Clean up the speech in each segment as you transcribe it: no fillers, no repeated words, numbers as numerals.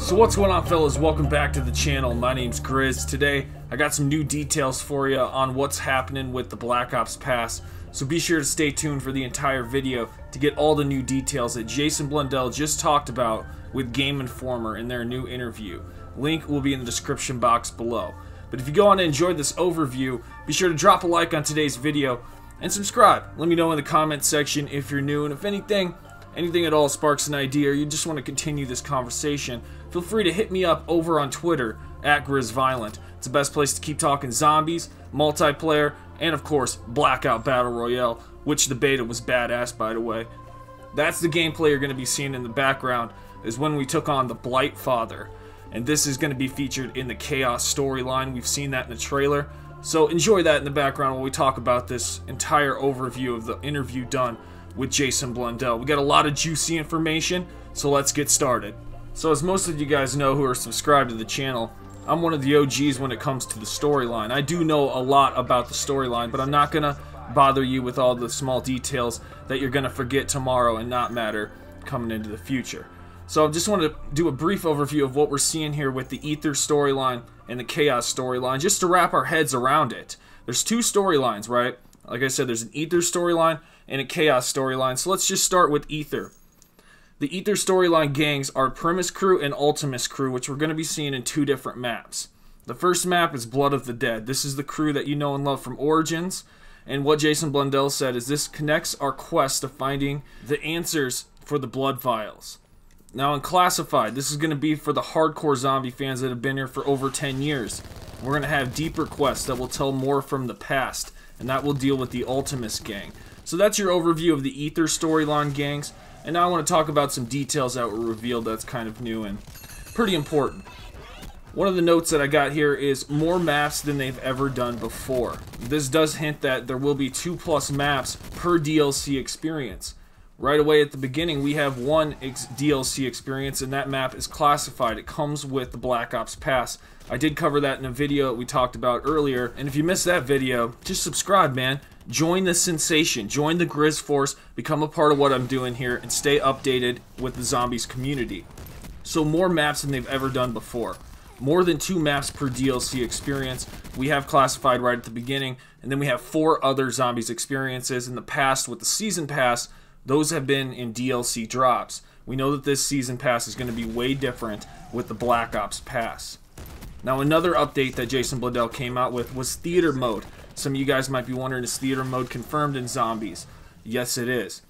So what's going on, fellas? Welcome back to the channel. My name's GRIZZ. Today I got some new details for you on what's happening with the Black Ops Pass, so be sure to stay tuned for the entire video to get all the new details that Jason Blundell just talked about with Game Informer in their new interview. Link will be in the description box below. But if you go on and enjoyed this overview, be sure to drop a like on today's video and subscribe. Let me know in the comment section if you're new, and if anything at all sparks an idea or you just want to continue this conversation, feel free to hit me up over on Twitter at GrizzViolent. It's the best place to keep talking zombies, multiplayer, and of course Blackout Battle Royale, which the beta was badass, by the way. That's the gameplay you're going to be seeing in the background, is when we took on the Blight Father, and this is going to be featured in the Chaos storyline. We've seen that in the trailer, so enjoy that in the background while we talk about this entire overview of the interview done with Jason Blundell. We got a lot of juicy information, so let's get started. So as most of you guys know who are subscribed to the channel, I'm one of the OGs when it comes to the storyline. I do know a lot about the storyline, but I'm not gonna bother you with all the small details that you're gonna forget tomorrow and not matter coming into the future. So I just want to do a brief overview of what we're seeing here with the Ether storyline and the Chaos storyline, just to wrap our heads around it. There's two storylines, right? Like I said, there's an Ether storyline and a Chaos storyline. So let's just start with Ether. The Ether storyline gangs are Primus Crew and Ultimus Crew, which we're going to be seeing in two different maps. The first map is Blood of the Dead. This is the crew that you know and love from Origins, and what Jason Blundell said is this connects our quest to finding the answers for the blood vials. Now in Classified, this is going to be for the hardcore zombie fans that have been here for over 10 years. We're going to have deeper quests that will tell more from the past, and that will deal with the Ultimus gang. So that's your overview of the Ether storyline gangs. And now I want to talk about some details that were revealed that's kind of new and pretty important. One of the notes that I got here is more maps than they've ever done before. This does hint that there will be 2+ maps per DLC experience. Right away at the beginning, we have one DLC experience, and that map is Classified. It comes with the Black Ops Pass. I did cover that in a video that we talked about earlier, and if you missed that video, just subscribe, man. Join the sensation, join the GRIZZ Force, become a part of what I'm doing here, and stay updated with the zombies community. So more maps than they've ever done before. More than 2 maps per DLC experience. We have Classified right at the beginning, and then we have 4 other zombies experiences. In the past, with the Season Pass, those have been in DLC drops. We know that this Season Pass is going to be way different with the Black Ops Pass. Now another update that Jason Blundell came out with was Theater Mode. Some of you guys might be wondering, is Theater Mode confirmed in Zombies? Yes, it is.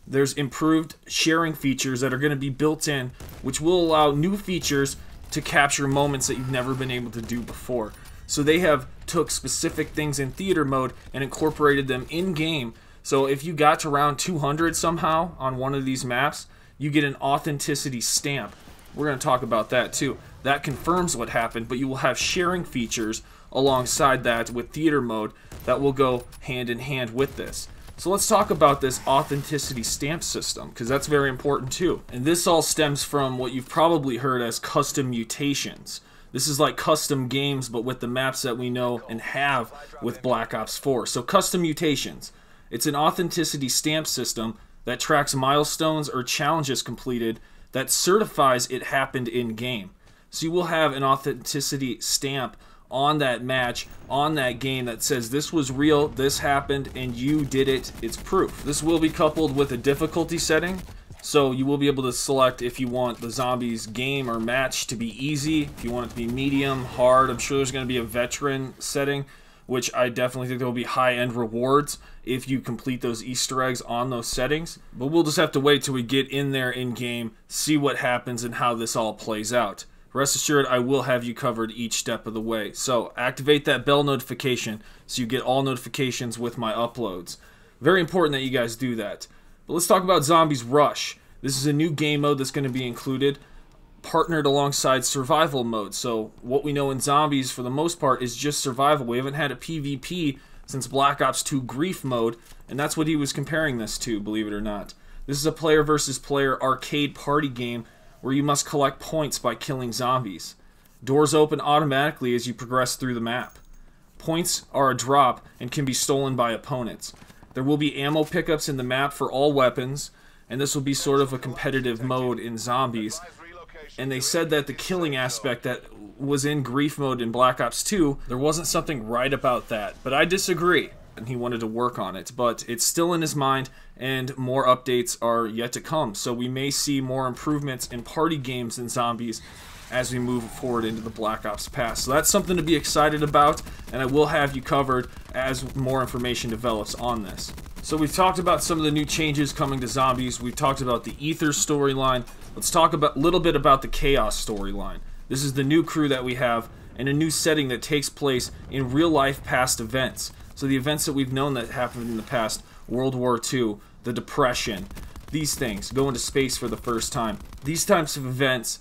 There's improved sharing features that are going to be built in, which will allow new features to capture moments that you've never been able to do before. So they have took specific things in Theater Mode and incorporated them in-game. So if you got to round 200 somehow on one of these maps, you get an authenticity stamp. We're going to talk about that too. That confirms what happened, but you will have sharing features alongside that with Theater Mode that will go hand in hand with this. So let's talk about this authenticity stamp system, because that's very important too. And this all stems from what you've probably heard as custom mutations. This is like custom games, but with the maps that we know and have with Black Ops 4. So custom mutations. It's an authenticity stamp system that tracks milestones or challenges completed that certifies it happened in-game. So you will have an authenticity stamp on that match, on that game, that says this was real, this happened, and you did it, it's proof. This will be coupled with a difficulty setting, so you will be able to select if you want the zombies game or match to be easy, if you want it to be medium, hard. I'm sure there's going to be a veteran setting, which I definitely think there will be high-end rewards if you complete those Easter eggs on those settings. But we'll just have to wait till we get in there in-game, see what happens and how this all plays out. Rest assured, I will have you covered each step of the way. So activate that bell notification so you get all notifications with my uploads. Very important that you guys do that. But let's talk about Zombies Rush. This is a new game mode that's going to be included, partnered alongside survival mode. So what we know in Zombies for the most part is just survival. We haven't had a PvP since Black Ops 2 Grief mode, and that's what he was comparing this to, believe it or not. This is a player versus player arcade party game where you must collect points by killing zombies. Doors open automatically as you progress through the map. Points are a drop and can be stolen by opponents. There will be ammo pickups in the map for all weapons, and this will be sort of a competitive mode in Zombies. and they said that the killing aspect that was in grief mode in Black Ops 2, there wasn't something right about that. But I disagree, and he wanted to work on it. But it's still in his mind, and more updates are yet to come. So we may see more improvements in party games and zombies as we move forward into the Black Ops Pass. So that's something to be excited about, and I will have you covered as more information develops on this. So we've talked about some of the new changes coming to zombies. We've talked about the Ether storyline. Let's talk a little bit about the Chaos storyline. This is the new crew that we have, and a new setting that takes place in real-life past events. So the events that we've known that happened in the past, World War II, the Depression, these things, go into space for the first time. These types of events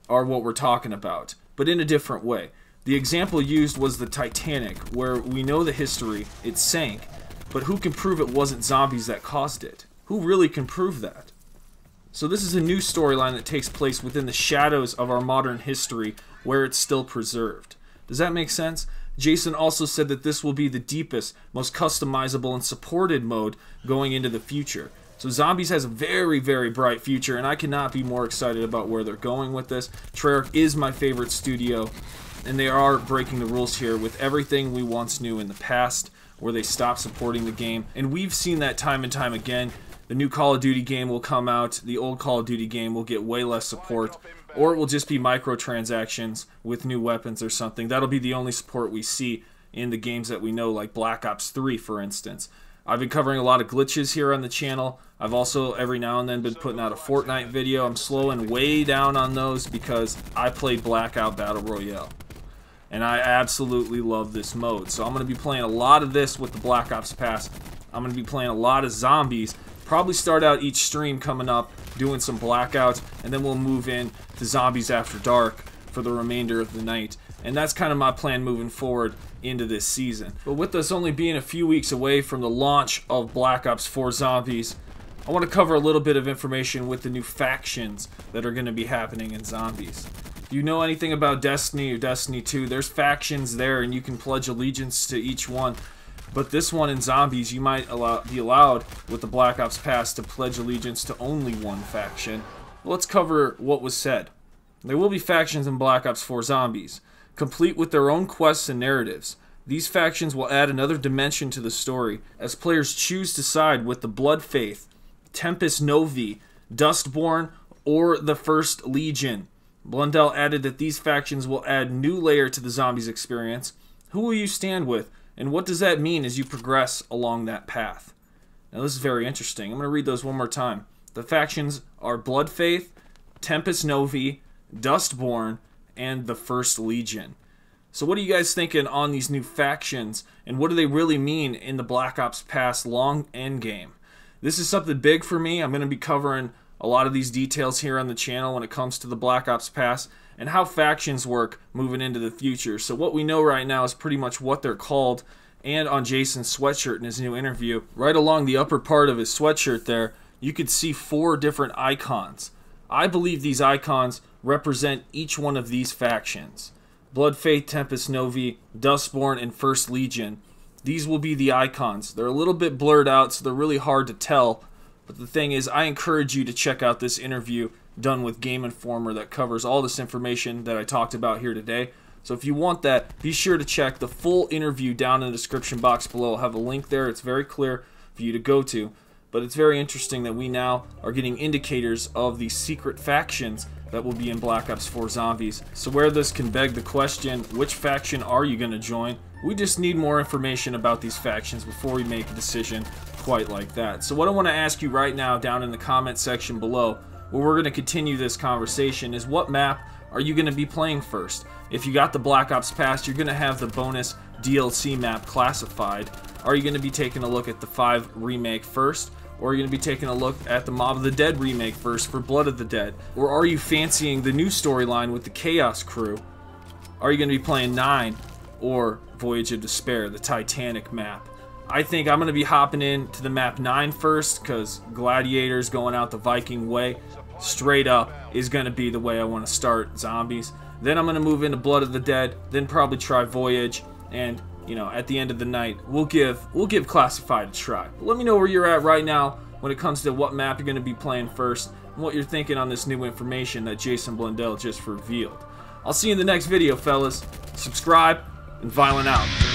are what we're talking about, but in a different way. The example used was the Titanic, where we know the history, it sank, but who can prove it wasn't zombies that caused it? Who really can prove that? So this is a new storyline that takes place within the shadows of our modern history, where it's still preserved. Does that make sense? Jason also said that this will be the deepest, most customizable and supported mode going into the future. So Zombies has a very, very bright future, and I cannot be more excited about where they're going with this. Treyarch is my favorite studio, and they are breaking the rules here with everything we once knew in the past, where they stopped supporting the game. And we've seen that time and time again. The new Call of Duty game will come out, the old Call of Duty game will get way less support, or it will just be microtransactions with new weapons or something. That'll be the only support we see in the games that we know, like Black Ops 3, for instance. I've been covering a lot of glitches here on the channel. I've also every now and then been putting out a Fortnite video. I'm slowing way down on those because I played Blackout Battle Royale, and I absolutely love this mode. So I'm going to be playing a lot of this with the Black Ops Pass. I'm going to be playing a lot of Zombies. Probably start out each stream coming up doing some Blackout, and then we'll move in to Zombies After Dark for the remainder of the night. And that's kind of my plan moving forward into this season. But with us only being a few weeks away from the launch of Black Ops 4 Zombies, I want to cover a little bit of information with the new factions that are going to be happening in Zombies. If you know anything about Destiny or Destiny 2, there's factions there and you can pledge allegiance to each one. But this one in Zombies, you might be allowed with the Black Ops Pass to pledge allegiance to only one faction. Let's cover what was said. There will be factions in Black Ops 4 Zombies, complete with their own quests and narratives. These factions will add another dimension to the story, as players choose to side with the Blood Faith, Tempest Novi, Dustborn, or the First Legion. Blundell added that these factions will add new layer to the Zombies experience. Who will you stand with, and what does that mean as you progress along that path? Now this is very interesting. I'm going to read those one more time. The factions are Blood Faith, Tempest Novi, Dustborn, and the First Legion. So what are you guys thinking on these new factions, and what do they really mean in the Black Ops Pass long end game? This is something big for me. I'm going to be covering a lot of these details here on the channel when it comes to the Black Ops Pass and how factions work moving into the future. So what we know right now is pretty much what they're called, and on Jason's sweatshirt in his new interview, right along the upper part of his sweatshirt there, you could see 4 different icons. I believe these icons represent each one of these factions. Blood Faith, Tempest Novi, Dustborn, and First Legion. These will be the icons. They're a little bit blurred out, so they're really hard to tell. But the thing is, I encourage you to check out this interview done with Game Informer that covers all this information that I talked about here today. So if you want that, be sure to check the full interview down in the description box below. I'll have a link there. It's very clear for you to go to. But it's very interesting that we now are getting indicators of these secret factions that will be in Black Ops 4 Zombies. So where this can beg the question, which faction are you going to join? We just need more information about these factions before we make a decision quite like that. So what I want to ask you right now down in the comment section below, where we're going to continue this conversation, is what map are you going to be playing first? If you got the Black Ops Pass, you're going to have the bonus DLC map classified. Are you going to be taking a look at the 5 remake first? Or are you going to be taking a look at the Mob of the Dead remake first for Blood of the Dead? Or are you fancying the new storyline with the Chaos crew? Are you going to be playing 9 or Voyage of Despair, the Titanic map? I think I'm going to be hopping into the map 9 first, because Gladiators going out the Viking way straight up is going to be the way I want to start Zombies. Then I'm going to move into Blood of the Dead, then probably try Voyage, and you know, at the end of the night, we'll give Classified a try. But let me know where you're at right now when it comes to what map you're going to be playing first. and what you're thinking on this new information that Jason Blundell just revealed. I'll see you in the next video, fellas. Subscribe, and Viollent out.